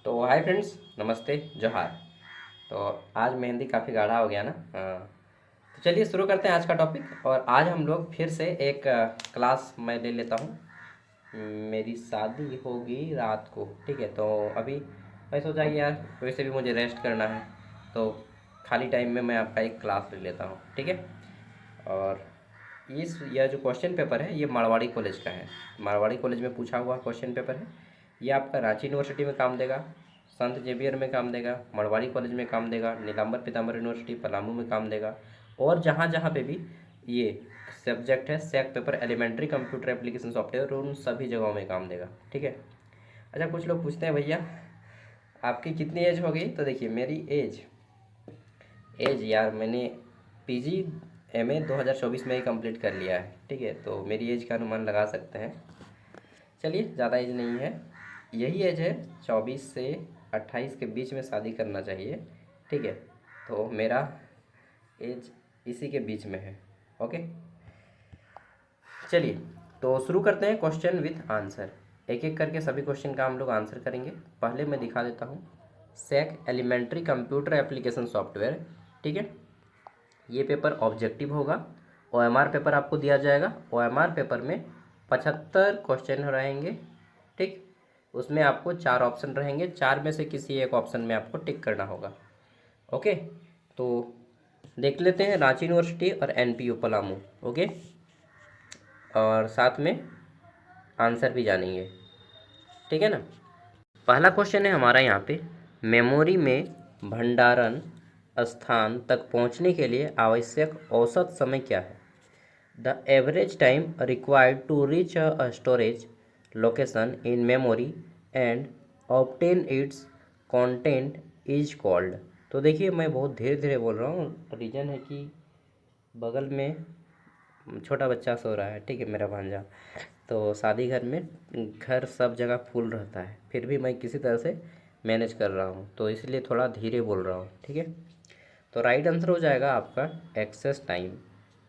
तो hi friends, नमस्ते, जोहार। तो आज मेहंदी काफ़ी गाढ़ा हो गया ना। हाँ। तो चलिए शुरू करते हैं आज का टॉपिक। और आज हम लोग फिर से एक क्लास मैं ले लेता हूँ। मेरी शादी होगी रात को, ठीक है। तो अभी मैं सोचा कि यार वैसे भी मुझे रेस्ट करना है, तो खाली टाइम में मैं आपका एक क्लास ले लेता हूँ, ठीक है। और यह जो क्वेश्चन पेपर है ये मारवाड़ी कॉलेज का है। मारवाड़ी कॉलेज में पूछा हुआ क्वेश्चन पेपर है। ये आपका रांची यूनिवर्सिटी में काम देगा, संत जेवियर में काम देगा, मारवाड़ी कॉलेज में काम देगा, नीलांबर पीताम्बर यूनिवर्सिटी पलामू में काम देगा। और जहाँ जहाँ पे भी ये सब्जेक्ट है सैक paper elementary computer application software, उन सभी जगहों में काम देगा, ठीक है। अच्छा, कुछ लोग पूछते हैं भैया आपकी कितनी एज हो गई। तो देखिए मेरी एज एज यार मैंने पीजी एमए 2024 में ही कंप्लीट कर लिया है, ठीक है। तो मेरी एज का अनुमान लगा सकते हैं। चलिए, ज़्यादा एज नहीं है, यही एज है, 24 से 28 के बीच में शादी करना चाहिए, ठीक है। तो मेरा एज इसी के बीच में है, ओके। चलिए, तो शुरू करते हैं क्वेश्चन विथ आंसर। एक एक करके सभी क्वेश्चन का हम लोग आंसर करेंगे। पहले मैं दिखा देता हूँ सैक एलिमेंट्री कंप्यूटर एप्लीकेशन सॉफ्टवेयर, ठीक है। ये पेपर ऑब्जेक्टिव होगा। ओएमआर पेपर आपको दिया जाएगा। ओएमआर पेपर में 75 क्वेश्चन रहेंगे, ठीक। उसमें आपको 4 ऑप्शन रहेंगे, 4 में से किसी एक ऑप्शन में आपको टिक करना होगा, ओके। तो देख लेते हैं रांची यूनिवर्सिटी और एनपीयू पलामू, ओके। और साथ में आंसर भी जानेंगे, ठीक है ना। पहला क्वेश्चन है हमारा यहाँ पे, मेमोरी में भंडारण स्थान तक पहुँचने के लिए आवश्यक औसत समय क्या है। The average time required to reach a storage location in memory and obtain its content is called। तो देखिए मैं बहुत धीरे धीरे बोल रहा हूँ, रीज़न है कि बगल में छोटा बच्चा सो रहा है, ठीक है, मेरा भांजा। तो शादी घर में घर सब जगह फुल रहता है, फिर भी मैं किसी तरह से मैनेज कर रहा हूँ, तो इसलिए थोड़ा धीरे बोल रहा हूँ, ठीक है। तो राइट आंसर हो जाएगा आपका एक्सेस टाइम।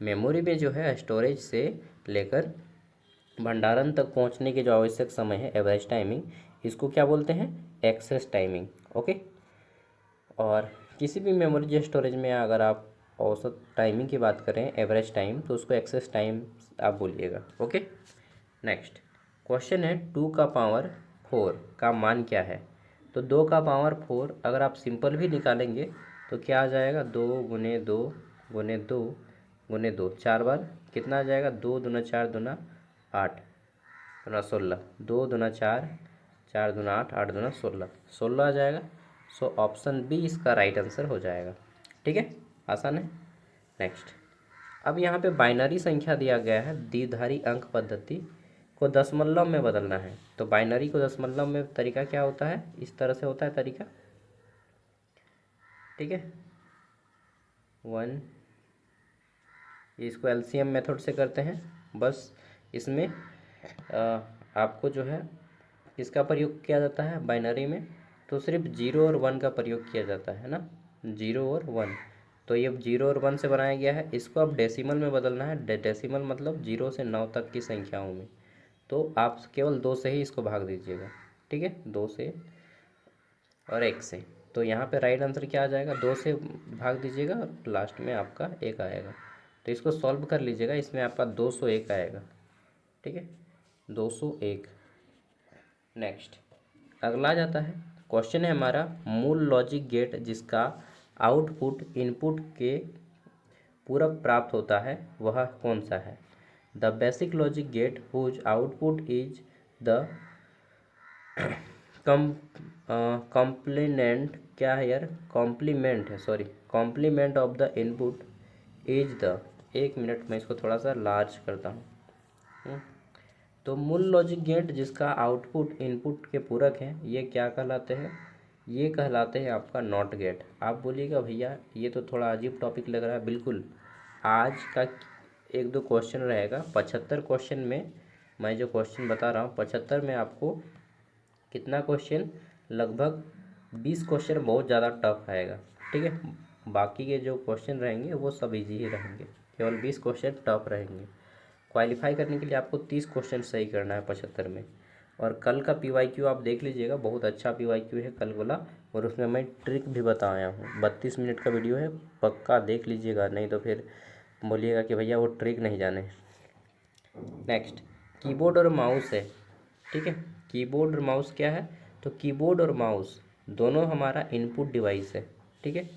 मेमोरी में जो है स्टोरेज से लेकर भंडारण तक पहुंचने के जो आवश्यक समय है एवरेज टाइमिंग, इसको क्या बोलते हैं, एक्सेस टाइमिंग, ओके। और किसी भी मेमोरी जो स्टोरेज में अगर आप औसत टाइमिंग की बात करें, एवरेज टाइम, तो उसको एक्सेस टाइम आप बोलिएगा, ओके। नेक्स्ट क्वेश्चन है 2 का पावर 4 का मान क्या है। तो 2 का पावर 4 अगर आप सिंपल भी निकालेंगे तो क्या आ जाएगा, 2 गुने 2 गुने 2 4 बार कितना आ जाएगा, 2 दूना 4 दूना 8 दूना 16, 2 दूना 4 4 दूना 8 8 दूना 16 16 आ जाएगा। सो ऑप्शन बी इसका राइट आंसर हो जाएगा, ठीक है, आसान है। नेक्स्ट, अब यहाँ पे बाइनरी संख्या दिया गया है, द्विधारी अंक पद्धति को दशमलव में बदलना है। तो बाइनरी को दशमलव में तरीका क्या होता है, इस तरह से होता है तरीका, ठीक है। 1, इसको एलसीएम मेथड से करते हैं। बस इसमें आपको जो है इसका प्रयोग किया जाता है बाइनरी में, तो सिर्फ 0 और 1 का प्रयोग किया जाता है ना, 0 और 1। तो ये 0 और 1 से बनाया गया है, इसको अब डेसिमल में बदलना है। डेसिमल मतलब 0 से 9 तक की संख्याओं में। तो आप केवल 2 से ही इसको भाग दीजिएगा, ठीक है, 2 से और 1 से। तो यहाँ पे राइट आंसर क्या आ जाएगा, 2 से भाग दीजिएगा और लास्ट में आपका 1 आएगा। तो इसको सॉल्व कर लीजिएगा, इसमें आपका 201 आएगा, ठीक है, 201। नेक्स्ट अगला जाता है, क्वेश्चन है हमारा, मूल लॉजिक गेट जिसका आउटपुट इनपुट के पूरक प्राप्त होता है वह कौन सा है। The basic logic gate whose output is the com complement, क्या है यार, कॉम्प्लीमेंट है, sorry, complement of the input is the, एक मिनट मैं इसको थोड़ा सा लार्ज करता हूँ। तो मूल लॉजिक गेट जिसका आउटपुट इनपुट के पूरक हैं, ये क्या कहलाते हैं, ये कहलाते हैं आपका नॉट गेट। आप बोलिएगा भैया ये तो थोड़ा अजीब टॉपिक लग रहा है। बिल्कुल, आज का 1-2 क्वेश्चन रहेगा, 75 क्वेश्चन में मैं जो क्वेश्चन बता रहा हूँ, 75 में आपको कितना क्वेश्चन, लगभग 20 क्वेश्चन बहुत ज़्यादा टफ आएगा, ठीक है। बाकी के जो क्वेश्चन रहेंगे वो सब इजी ही रहेंगे, केवल 20 क्वेश्चन टफ रहेंगे। क्वालिफाई करने के लिए आपको 30 क्वेश्चन सही करना है 75 में। और कल का PYQ आप देख लीजिएगा, बहुत अच्छा PYQ है कल वाला, और उसमें मैं ट्रिक भी बताया हूँ। 32 मिनट का वीडियो है, पक्का देख लीजिएगा, नहीं तो फिर बोलिएगा कि भैया वो ट्रिक नहीं जाने। नेक्स्ट, कीबोर्ड और माउस है, ठीक है। कीबोर्ड और माउस क्या है, तो कीबोर्ड और माउस दोनों हमारा इनपुट डिवाइस है, ठीक है।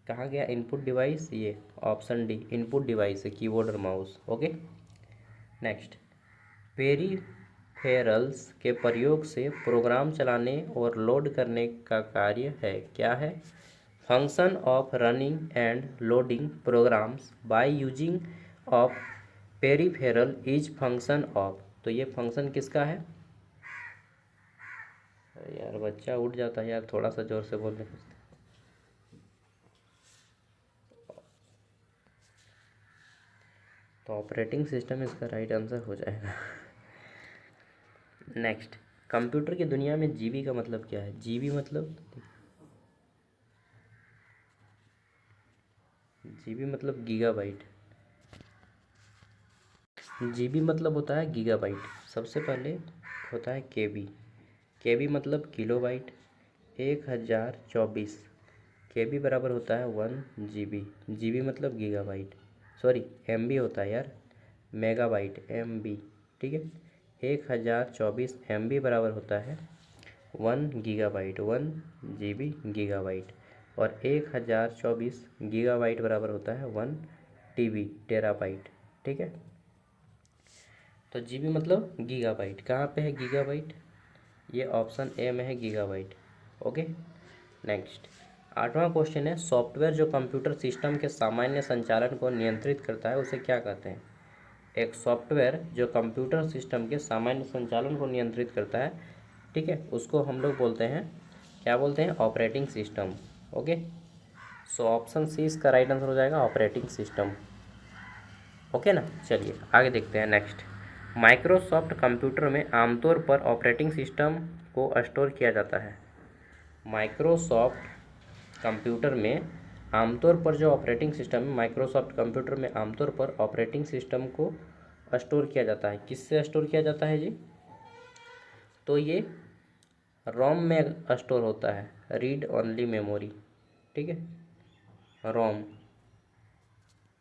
कहाँ गया इनपुट डिवाइस, ये ऑप्शन डी इनपुट डिवाइस है कीबोर्ड और माउस, ओके। नेक्स्ट, पेरिफेरल्स के प्रयोग से प्रोग्राम चलाने और लोड करने का कार्य है, क्या है, function of running and loading programs by using of peripheral is function of. तो ये फंक्शन किसका है, यार बच्चा उठ जाता है यार, थोड़ा सा जोर से बोलने का। तो ऑपरेटिंग सिस्टम इसका राइट आंसर हो जाएगा। नेक्स्ट, कंप्यूटर की दुनिया में जीबी का मतलब क्या है, जीबी मतलब, जीबी मतलब गीगाबाइट, जीबी मतलब होता है गीगाबाइट। सबसे पहले होता है केबी, केबी मतलब किलोबाइट, 1024 केबी बराबर होता है 1 GB, जीबी मतलब गीगाबाइट, सॉरी एमबी होता है यार, मेगाबाइट एमबी, ठीक है। 1024 MB बराबर होता है 1 GB, 1 GB गीगाबाइट, और 1024 गीगाबाइट बराबर होता है 1 TB टेराबाइट, ठीक है। तो जीबी मतलब गीगाबाइट, कहाँ पे है गीगाबाइट, ये ऑप्शन ए में है गीगाबाइट, ओके। नेक्स्ट, 8वां क्वेश्चन है, सॉफ्टवेयर जो कंप्यूटर सिस्टम के सामान्य संचालन को नियंत्रित करता है उसे क्या कहते हैं। एक सॉफ्टवेयर जो कंप्यूटर सिस्टम के सामान्य संचालन को नियंत्रित करता है, ठीक है, उसको हम लोग बोलते हैं, क्या बोलते हैं, operating system, okay. So option C इसका राइट आंसर हो जाएगा, ऑपरेटिंग सिस्टम, ओके ना। चलिए आगे देखते हैं। नेक्स्ट, माइक्रोसॉफ्ट कंप्यूटर में आमतौर पर ऑपरेटिंग सिस्टम को स्टोर किया जाता है। माइक्रोसॉफ्ट कंप्यूटर में आमतौर पर जो ऑपरेटिंग सिस्टम है, माइक्रोसॉफ्ट कंप्यूटर में आमतौर पर ऑपरेटिंग सिस्टम को स्टोर किया जाता है, किससे स्टोर किया जाता है जी, तो ये रोम में स्टोर होता है, रीड ओनली मेमोरी, ठीक है, रोम।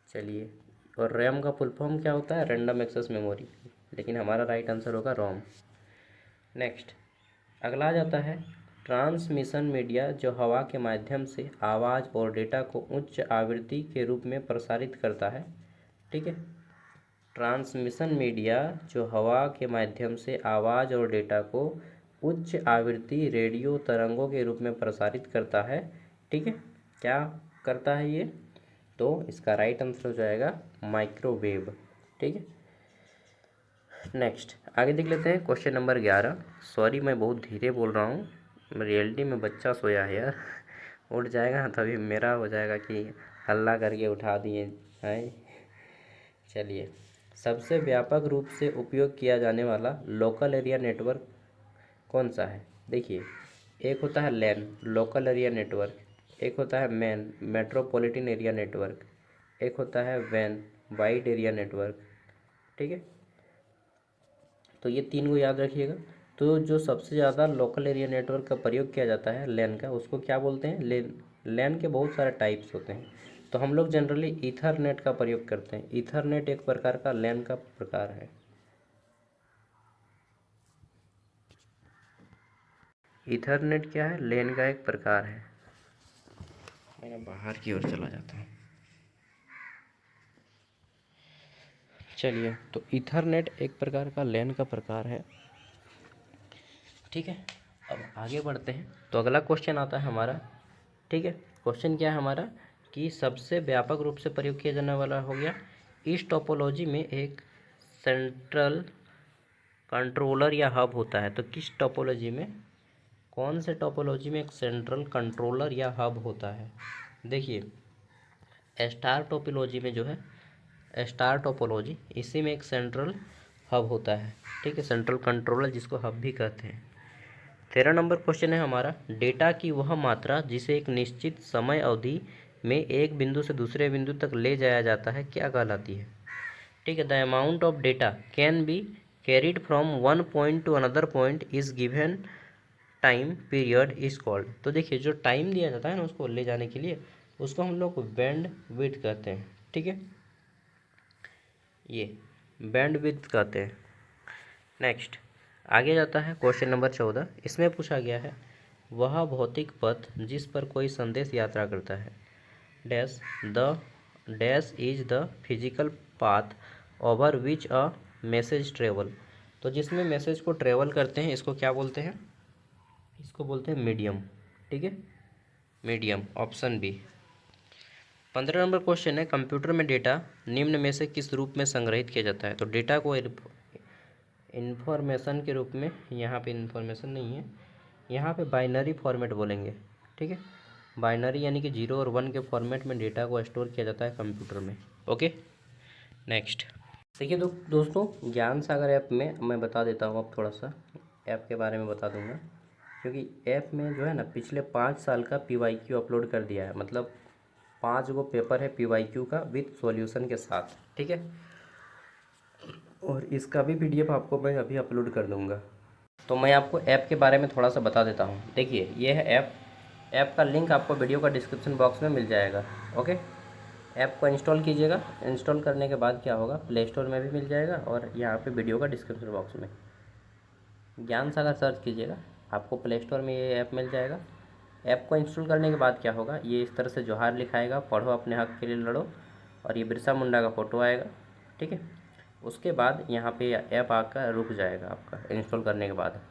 चलिए, और रैम का फुल फॉर्म क्या होता है, रैंडम एक्सेस मेमोरी, लेकिन हमारा राइट आंसर होगा रोम। नेक्स्ट, अगला जाता है, ट्रांसमिशन मीडिया जो हवा के माध्यम से आवाज़ और डेटा को उच्च आवृत्ति के रूप में प्रसारित करता है, ठीक है। ट्रांसमिशन मीडिया जो हवा के माध्यम से आवाज़ और डेटा को उच्च आवृत्ति रेडियो तरंगों के रूप में प्रसारित करता है, ठीक है, क्या करता है ये, तो इसका राइट आंसर हो जाएगा माइक्रोवेव, ठीक है। नेक्स्ट, आगे देख लेते हैं क्वेश्चन नंबर 11। सॉरी मैं बहुत धीरे बोल रहा हूँ, रियलिटी में बच्चा सोया है यार, उठ जाएगा ना तभी मेरा हो जाएगा कि हल्ला करके उठा दिए हैं। चलिए, सबसे व्यापक रूप से उपयोग किया जाने वाला लोकल एरिया नेटवर्क कौन सा है, देखिए, एक होता है लैन लोकल एरिया नेटवर्क, एक होता है मैन मेट्रोपॉलिटन एरिया नेटवर्क, एक होता है वैन वाइड एरिया नेटवर्क, ठीक है। तो ये तीन को याद रखिएगा। तो जो सबसे ज़्यादा लोकल एरिया नेटवर्क का प्रयोग किया जाता है लैन का, उसको क्या बोलते हैं, लैन के बहुत सारे टाइप्स होते हैं, तो हम लोग जनरली ईथरनेट का प्रयोग करते हैं। ईथरनेट एक प्रकार का लैन का प्रकार है। ईथरनेट क्या है, लैन का एक प्रकार है। मैं बाहर की ओर चला जाता हूँ। चलिए, तो ईथरनेट एक प्रकार का लैन का प्रकार है, ठीक है। अब आगे बढ़ते हैं, तो अगला क्वेश्चन आता है हमारा, ठीक है। क्वेश्चन क्या है हमारा, कि सबसे व्यापक रूप से प्रयोग किया जाने वाला हो गया, इस टोपोलॉजी में एक सेंट्रल कंट्रोलर या हब होता है। तो किस टोपोलॉजी में, कौन से टोपोलॉजी में एक सेंट्रल कंट्रोलर या हब होता है, देखिए, स्टार टोपोलॉजी में जो है, स्टार टोपोलॉजी, इसी में एक सेंट्रल हब होता है, ठीक है, सेंट्रल कंट्रोलर जिसको हब भी कहते हैं। 13 नंबर क्वेश्चन है हमारा, डेटा की वह मात्रा जिसे एक निश्चित समय अवधि में एक बिंदु से दूसरे बिंदु तक ले जाया जाता है क्या कहलाती है, ठीक है। The amount of data can be carried from one point two another point is given time period is called. तो देखिए जो टाइम दिया जाता है ना उसको ले जाने के लिए, उसको हम लोग बैंड विड्थ कहते हैं। ठीक है, ये बैंड विड्थ कहते हैं। नेक्स्ट आगे जाता है क्वेश्चन नंबर 14। इसमें पूछा गया है वह भौतिक पथ जिस पर कोई संदेश यात्रा करता है dash the dash is the physical path over which a message travel. तो जिसमें मैसेज को ट्रेवल करते हैं इसको क्या बोलते हैं, इसको बोलते हैं मीडियम। ठीक है, medium, option B. 15 number question है कंप्यूटर में डेटा निम्न में से किस रूप में संग्रहित किया जाता है। तो डेटा को इन्फॉर्मेशन के रूप में, यहाँ पे इन्फॉर्मेशन नहीं है, यहाँ पे बाइनरी फॉर्मेट बोलेंगे। ठीक है, बाइनरी यानी कि 0 और 1 के फॉर्मेट में डेटा को स्टोर किया जाता है कंप्यूटर में। ओके, नेक्स्ट देखिए दोस्तों ज्ञान सागर ऐप में मैं बता देता हूँ, अब थोड़ा सा ऐप के बारे में बता दूँगा, क्योंकि ऐप में जो है ना पिछले 5 साल का PYQ अपलोड कर दिया है, मतलब 5 गो पेपर है PYQ का विथ सॉल्यूशन के साथ। ठीक है, और इसका भी PDF आपको मैं अभी अपलोड कर दूँगा। तो मैं आपको ऐप के बारे में थोड़ा सा बता देता हूँ। देखिए ये है ऐप का लिंक आपको वीडियो का डिस्क्रिप्शन बॉक्स में मिल जाएगा। ओके, ऐप को इंस्टॉल कीजिएगा। इंस्टॉल करने के बाद क्या होगा, प्ले स्टोर में भी मिल जाएगा और यहाँ पे वीडियो का डिस्क्रिप्शन बॉक्स में ज्ञान सागर सर्च कीजिएगा, आपको प्ले स्टोर में ये ऐप मिल जाएगा। ऐप को इंस्टॉल करने के बाद क्या होगा, ये इस तरह से जोहार लिखाएगा, पढ़ो अपने हक के लिए लड़ो, और ये बिरसा मुंडा का फ़ोटो आएगा। ठीक है, उसके बाद यहाँ पे ऐप आकर रुक जाएगा आपका इंस्टॉल करने के बाद।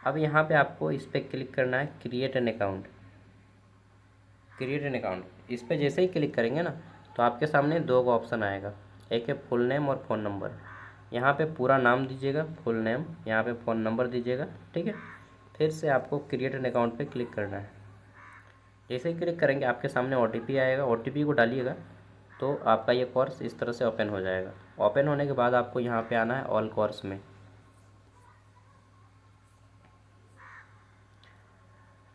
अब यहाँ पे आपको इस पर क्लिक करना है create an account. Create an account इस पर जैसे ही क्लिक करेंगे ना तो आपके सामने 2 का ऑप्शन आएगा, एक है फुल नेम और फ़ोन नंबर। यहाँ पे पूरा नाम दीजिएगा फुल नेम, यहाँ पे फ़ोन नंबर दीजिएगा। ठीक है, फिर से आपको क्रिएट एन अकाउंट पे क्लिक करना है। जैसे ही क्लिक करेंगे आपके सामने OTP आएगा, OTP को डालिएगा तो आपका ये कोर्स इस तरह से ओपन हो जाएगा। ओपन होने के बाद आपको यहाँ पे आना है ऑल कोर्स में।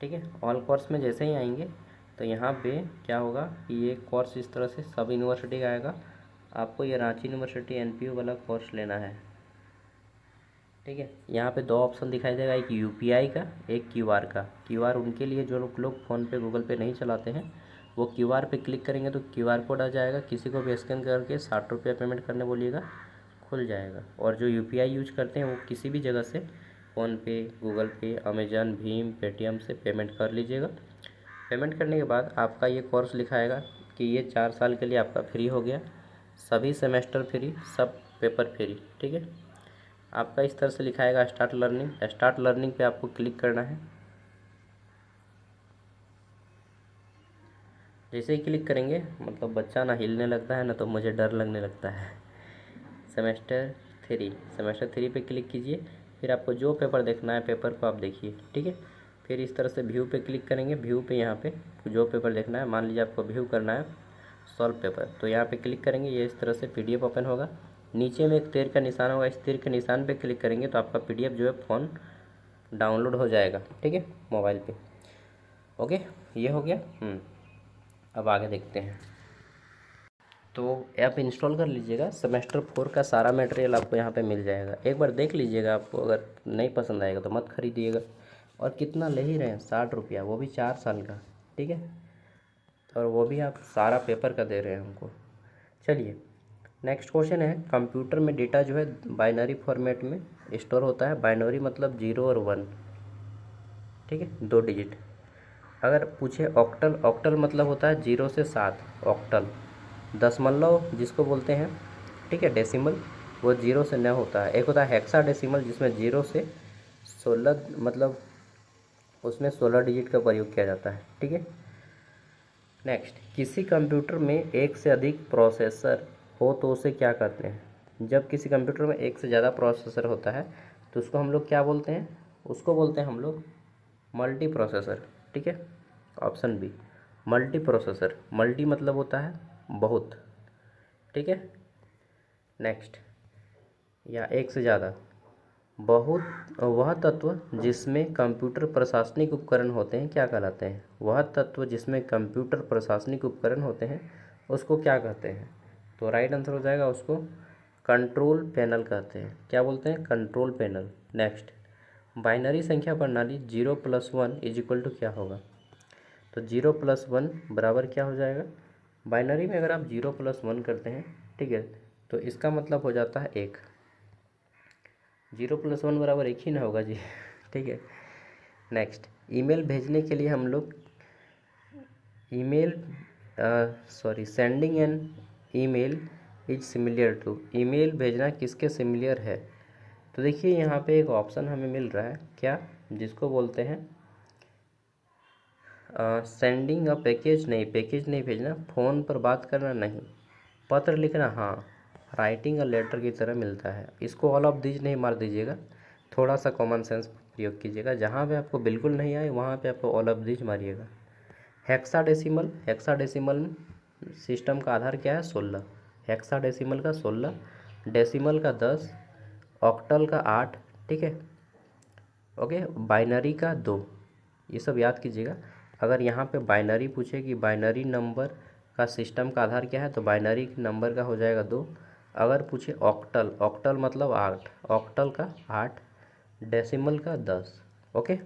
ठीक है, ऑल कोर्स में जैसे ही आएंगे तो यहाँ पे क्या होगा कि ये कोर्स इस तरह से सब यूनिवर्सिटी का आएगा। आपको ये रांची यूनिवर्सिटी NPU वाला कोर्स लेना है। ठीक है, यहाँ पे 2 ऑप्शन दिखाई देगा, एक UPI का, एक QR का। QR उनके लिए जो लोग फ़ोन पे गूगल पे नहीं चलाते हैं, वो QR पे क्लिक करेंगे तो QR कोड आ जाएगा, किसी को भी स्कैन करके 60 रुपये पेमेंट करने बोलिएगा, खुल जाएगा। और जो UPI यूज करते हैं वो किसी भी जगह से फ़ोनपे, गूगल पे, अमेजन, भीम, पेटीएम से पेमेंट कर लीजिएगा। पेमेंट करने के बाद आपका ये कोर्स लिखाएगा कि ये 4 साल के लिए आपका फ्री हो गया, सभी सेमेस्टर फ्री, सब पेपर फ्री। ठीक है, आपका इस तरह से लिखाएगा स्टार्ट लर्निंग। स्टार्ट लर्निंग पे आपको क्लिक करना है। जैसे ही क्लिक करेंगे मतलब बच्चा ना हिलने लगता है ना तो मुझे डर लगने लगता है। सेमेस्टर 3 पे क्लिक कीजिए, फिर आपको जो पेपर देखना है पेपर को आप देखिए। ठीक है, फिर इस तरह से व्यू पे क्लिक करेंगे। व्यू पे यहाँ पे जो पेपर देखना है, मान लीजिए आपको व्यू करना है सॉल्व पेपर, तो यहाँ पे क्लिक करेंगे, ये इस तरह से PDF ओपन होगा। नीचे में एक तीर का निशान होगा, इस तीर के निशान पे क्लिक करेंगे तो आपका PDF जो है फ़ोन डाउनलोड हो जाएगा। ठीक है, मोबाइल पे। ओके, ये हो गया। अब आगे देखते हैं। तो ऐप इंस्टॉल कर लीजिएगा, सेमेस्टर 4 का सारा मटेरियल आपको यहाँ पे मिल जाएगा। एक बार देख लीजिएगा, आपको अगर नहीं पसंद आएगा तो मत खरीदिएगा। और कितना ले ही रहे हैं, 60 रुपया, वो भी 4 साल का। ठीक है, और वो भी आप सारा पेपर का दे रहे हैं हमको। चलिए नेक्स्ट क्वेश्चन है, कंप्यूटर में डेटा जो है बाइनरी फॉर्मेट में स्टोर होता है। बाइनरी मतलब 0 और 1। ठीक है, 2 डिजिट। अगर पूछे ऑक्टल, ऑक्टल मतलब होता है 0 से 7, ऑक्टल। दशमलव जिसको बोलते हैं, ठीक है, डेसिमल, वो 0 से 9 होता है। एक होता है हेक्साडेसिमल जिसमें 0 से 16, मतलब उसमें 16 डिजिट का प्रयोग किया जाता है। ठीक है, नेक्स्ट, किसी कंप्यूटर में एक से अधिक प्रोसेसर हो तो उसे क्या कहते हैं। जब किसी कंप्यूटर में एक से ज़्यादा प्रोसेसर होता है तो उसको हम लोग क्या बोलते हैं, उसको बोलते हैं हम लोग मल्टी प्रोसेसर। ठीक है, option B, multi processor. Multi मतलब होता है बहुत। ठीक है, नेक्स्ट, या एक से ज़्यादा। बहुत वह तत्व जिसमें कंप्यूटर प्रशासनिक उपकरण होते हैं क्या कहलाते हैं। वह तत्व जिसमें कंप्यूटर प्रशासनिक उपकरण होते हैं उसको क्या कहते हैं। तो राइट आंसर हो जाएगा उसको कंट्रोल पैनल कहते हैं। क्या बोलते हैं? Control panel. नेक्स्ट, बाइनरी संख्या प्रणाली 0+1 इज इक्वल टू क्या होगा? तो 0+1 बराबर क्या हो जाएगा? बाइनरी में अगर आप 0+1 करते हैं, ठीक है, तो इसका मतलब हो जाता है 1। 0+1 बराबर 1 ही ना होगा जी। ठीक है। नेक्स्ट, ईमेल भेजने के लिए हम लोग sending an email is similar to, email भेजना किसके सिमिलर है? तो देखिए यहाँ पे एक ऑप्शन हमें मिल रहा है, क्या, जिसको बोलते हैं सेंडिंग अ पैकेज। नहीं, पैकेज नहीं भेजना, फ़ोन पर बात करना नहीं, पत्र लिखना हाँ, राइटिंग अ लेटर की तरह मिलता है। इसको ऑल ऑफ दीज नहीं मार दीजिएगा, थोड़ा सा कॉमन सेंस प्रयोग कीजिएगा। जहाँ पे आपको बिल्कुल नहीं आए वहाँ पे आपको ऑल ऑफ दीज मारिएगा। हेक्साडेसिमल, हेक्साडेसिमल सिस्टम का आधार क्या है? 16। हेक्साडेसिमल का 16, डेसिमल का 10, ऑक्टल का 8, ठीक है, ओके, बाइनरी का 2। ये सब याद कीजिएगा। अगर यहाँ पे बाइनरी पूछे कि बाइनरी नंबर का सिस्टम का आधार क्या है, तो बाइनरी नंबर का हो जाएगा 2। अगर पूछे ऑक्टल, ऑक्टल मतलब 8, ऑक्टल का 8, डेसिमल का 10, ओके,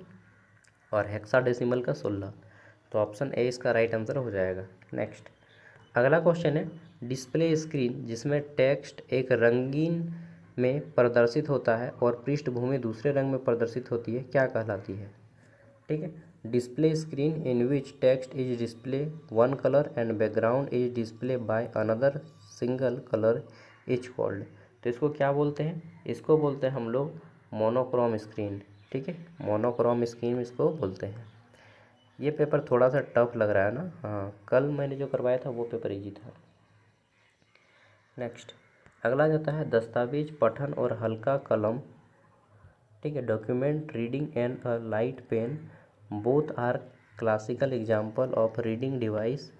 और हेक्साडेसिमल का 16। तो ऑप्शन ए इसका राइट आंसर हो जाएगा। नेक्स्ट, अगला क्वेश्चन है, डिस्प्ले स्क्रीन जिसमें टेक्स्ट एक रंगीन में प्रदर्शित होता है और पृष्ठभूमि दूसरे रंग में प्रदर्शित होती है, क्या कहलाती है? ठीक है, display screen in which text is display one colour and background is display by another single colour is called. तो इसको क्या बोलते हैं? इसको बोलते हैं हम लोग मोनोक्रोम स्क्रीन। ठीक है, मोनोक्रोम स्क्रीन इसको बोलते हैं। ये पेपर थोड़ा सा टफ लग रहा है ना? हाँ, कल मैंने जो करवाया था वो पेपर इजी था। नेक्स्ट, अगला जाता है दस्तावेज पठन और हल्का कलम। ठीक है, document reading and a light pen both are classical example of reading device.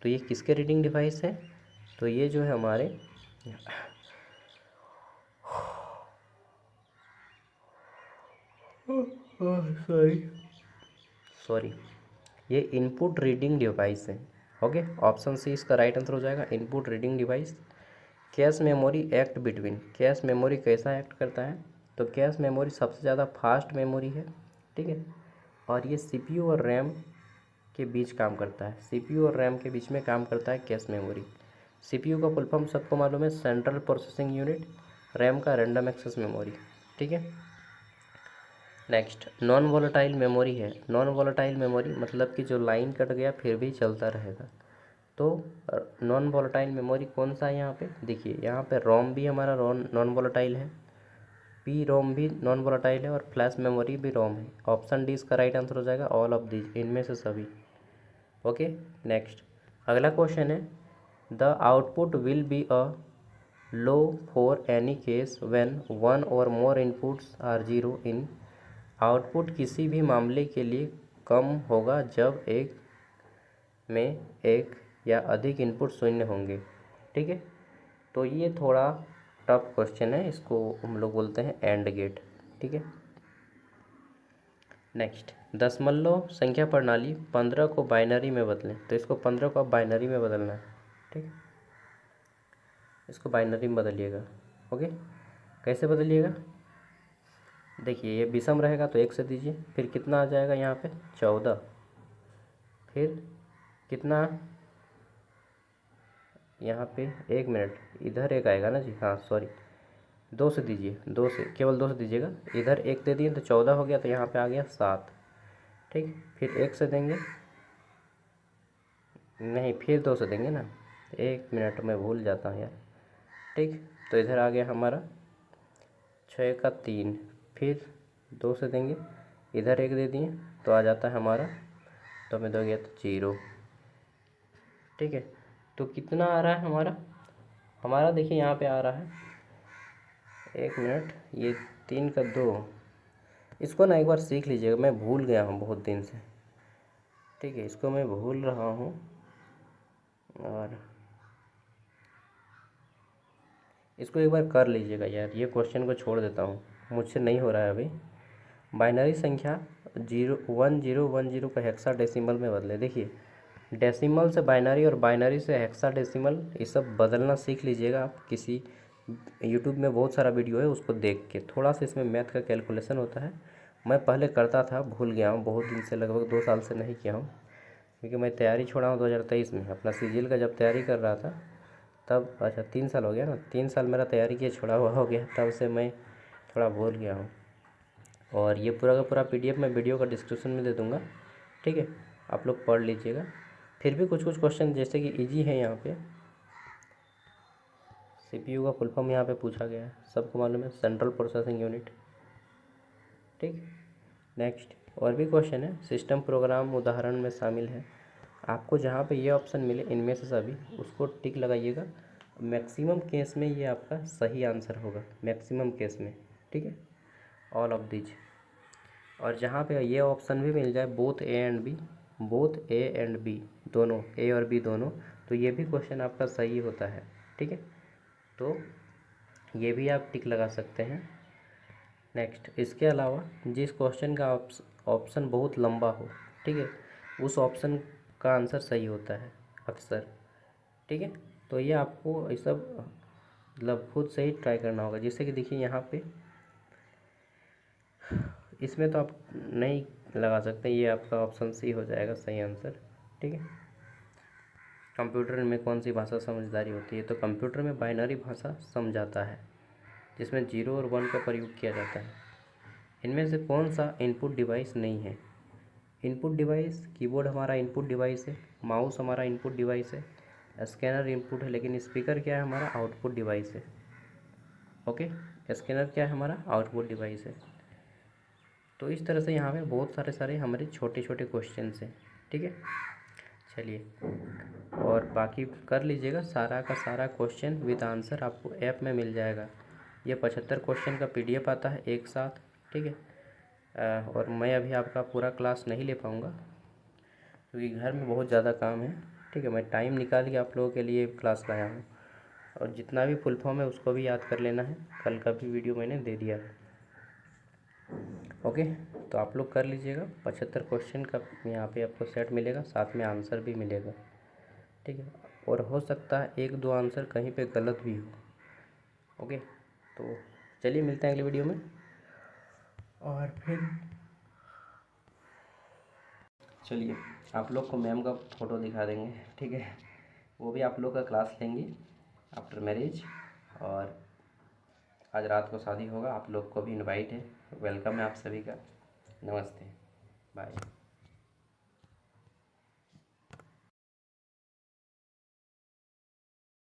तो ये किसके रीडिंग डिवाइस है? तो ये जो है हमारे सॉरी, ये इनपुट रीडिंग डिवाइस है। ओके, ऑप्शन सी इसका राइट आंसर हो जाएगा, input reading device. Cache memory act between, cache memory कैसा एक्ट करता है? तो कैश मेमोरी सबसे ज़्यादा फास्ट मेमोरी है, ठीक है, और ये सीपीयू और रैम के बीच काम करता है। सीपीयू और रैम के बीच में काम करता है कैश मेमोरी। सीपीयू का फुल फॉर्म सबको मालूम है, सेंट्रल प्रोसेसिंग यूनिट, रैम का रैंडम एक्सेस मेमोरी। ठीक है। नेक्स्ट, नॉन वोलेटाइल मेमोरी है। नॉन वोलेटाइल मेमोरी मतलब कि जो लाइन कट गया फिर भी चलता रहेगा। तो नॉन वोलेटाइल मेमोरी कौन सा है यहाँ पे? देखिए यहाँ पे रोम भी हमारा नॉन वोलेटाइल है, पी रोम भी नॉन वोलेटाइल है, और फ्लैश मेमोरी भी रोम है। ऑप्शन डी इसका राइट आंसर हो जाएगा, ऑल ऑफ दीज, इनमें से सभी। ओके। नेक्स्ट, अगला क्वेश्चन है, the output will be a low for any case when one or more inputs are zero in. Output किसी भी मामले के लिए कम होगा जब एक में एक या अधिक इनपुट शून्य होंगे। ठीक है, तो ये थोड़ा टफ क्वेश्चन है, इसको हम लोग बोलते हैं एंड गेट। ठीक है। नेक्स्ट, दशमलव संख्या प्रणाली 15 को बाइनरी में बदलें। तो इसको 15 को अब बाइनरी में बदलना है। ठीक है, इसको बाइनरी में बदलिएगा। ओके, कैसे बदलिएगा? देखिए ये विषम रहेगा तो 1 से दीजिए, फिर कितना आ जाएगा यहाँ पे 14, फिर कितना यहाँ पे, 1 मिनट, इधर 1 आएगा ना जी, हाँ सॉरी, 2 से दीजिए, 2 से, केवल 2 से दीजिएगा। इधर 1 दे दिए तो 14 हो गया, तो यहाँ पे आ गया 7। ठीक, फिर 1 से देंगे, नहीं फिर 2 से देंगे ना, 1 मिनट में भूल जाता हूँ यार। ठीक, तो इधर आ गया हमारा 6 का 3, फिर 2 से देंगे, इधर 1 दे दिए तो आ जाता है हमारा, तो हमें 2 गया तो 0। ठीक है, तो कितना आ रहा है हमारा? हमारा देखिए यहाँ पे आ रहा है, 1 मिनट, ये 3 का 2, इसको ना एक बार सीख लीजिएगा, मैं भूल गया हूँ बहुत दिन से। ठीक है, इसको मैं भूल रहा हूँ, और इसको एक बार कर लीजिएगा यार, ये क्वेश्चन को छोड़ देता हूँ, मुझसे नहीं हो रहा है अभी। बाइनरी संख्या 1010 को हेक्साडेसिमल में बदले। देखिए डेसिमल से बाइनरी और बाइनरी से हेक्साडेसिमल, ये सब बदलना सीख लीजिएगा आप किसी यूट्यूब में बहुत सारा वीडियो है, उसको देख के थोड़ा सा इसमें मैथ का कैलकुलेशन होता है। मैं पहले करता था, भूल गया हूँ, बहुत दिन से, लगभग 2 साल से नहीं किया हूँ, क्योंकि मैं तैयारी छोड़ा हूँ 2023 में। अपना सीजीएल का जब तैयारी कर रहा था तब, अच्छा 3 साल हो गया ना, 3 साल मेरा तैयारी किए छोड़ा हुआ हो गया, तब से मैं थोड़ा भूल गया हूँ। और ये पूरा का पूरा पीडीएफ मैं वीडियो का डिस्क्रिप्शन में दे दूँगा, ठीक है, आप लोग पढ़ लीजिएगा। फिर भी कुछ कुछ क्वेश्चन जैसे कि इजी है, यहाँ पे सीपीयू का फुल फॉर्म यहाँ पे पूछा गया है, सबको मालूम है, सेंट्रल प्रोसेसिंग यूनिट, ठीक। नेक्स्ट और भी क्वेश्चन है, सिस्टम प्रोग्राम उदाहरण में शामिल है। आपको जहाँ पे ये ऑप्शन मिले इनमें से सभी, उसको टिक लगाइएगा। मैक्सिमम केस में ये आपका सही आंसर होगा, मैक्सिमम केस में, ठीक है, ऑल ऑफ दीज। और जहाँ पे ये ऑप्शन भी मिल जाए, both A and B, both A and B, दोनों ए और बी दोनों, तो ये भी क्वेश्चन आपका सही होता है, ठीक है। तो ये भी आप टिक लगा सकते हैं। नेक्स्ट, इसके अलावा जिस क्वेश्चन का ऑप्शन बहुत लंबा हो, ठीक है, उस ऑप्शन का आंसर सही होता है अक्सर, ठीक है। तो ये आपको ये सब मतलब खुद से ही ट्राई करना होगा। जैसे कि देखिए यहाँ पे, इसमें तो आप नहीं लगा सकते, ये आपका ऑप्शन सी हो जाएगा सही आंसर, ठीक है। कंप्यूटर में कौन सी भाषा समझदारी होती है, तो कंप्यूटर में बाइनरी भाषा समझाता है, जिसमें 0 और 1 का प्रयोग किया जाता है। इनमें से कौन सा इनपुट डिवाइस नहीं है? इनपुट डिवाइस, कीबोर्ड हमारा इनपुट डिवाइस है, माउस हमारा इनपुट डिवाइस है, स्कैनर इनपुट है, लेकिन स्पीकर क्या है हमारा? आउटपुट डिवाइस है। ओके, स्कैनर क्या है हमारा? आउटपुट डिवाइस है। तो इस तरह से यहाँ पे बहुत सारे हमारे छोटे छोटे क्वेश्चन हैं, ठीक है। चलिए, और बाकी कर लीजिएगा, सारा का सारा क्वेश्चन विद आंसर आपको ऐप में मिल जाएगा। ये 75 क्वेश्चन का पीडीएफ आता है एक साथ, ठीक है। और मैं अभी आपका पूरा क्लास नहीं ले पाऊँगा, क्योंकि घर में बहुत ज़्यादा काम है, ठीक है। मैं टाइम निकाल के आप लोगों के लिए क्लास लाया हूँ, और जितना भी फुल फॉर्म है उसको भी याद कर लेना है, कल का भी वीडियो मैंने दे दिया है। ओके, तो आप लोग कर लीजिएगा। 75 क्वेश्चन का यहाँ पे आपको सेट मिलेगा, साथ में आंसर भी मिलेगा, ठीक है। और हो सकता है 1-2 आंसर कहीं पे गलत भी हो। ओके, तो चलिए मिलते हैं अगले वीडियो में। और फिर चलिए आप लोग को मैम का फ़ोटो दिखा देंगे, ठीक है। वो भी आप लोग का क्लास लेंगे आफ्टर मैरिज। और आज रात को शादी होगा, आप लोग को भी इनवाइट है, वेलकम है आप सभी का। नमस्ते, बाय।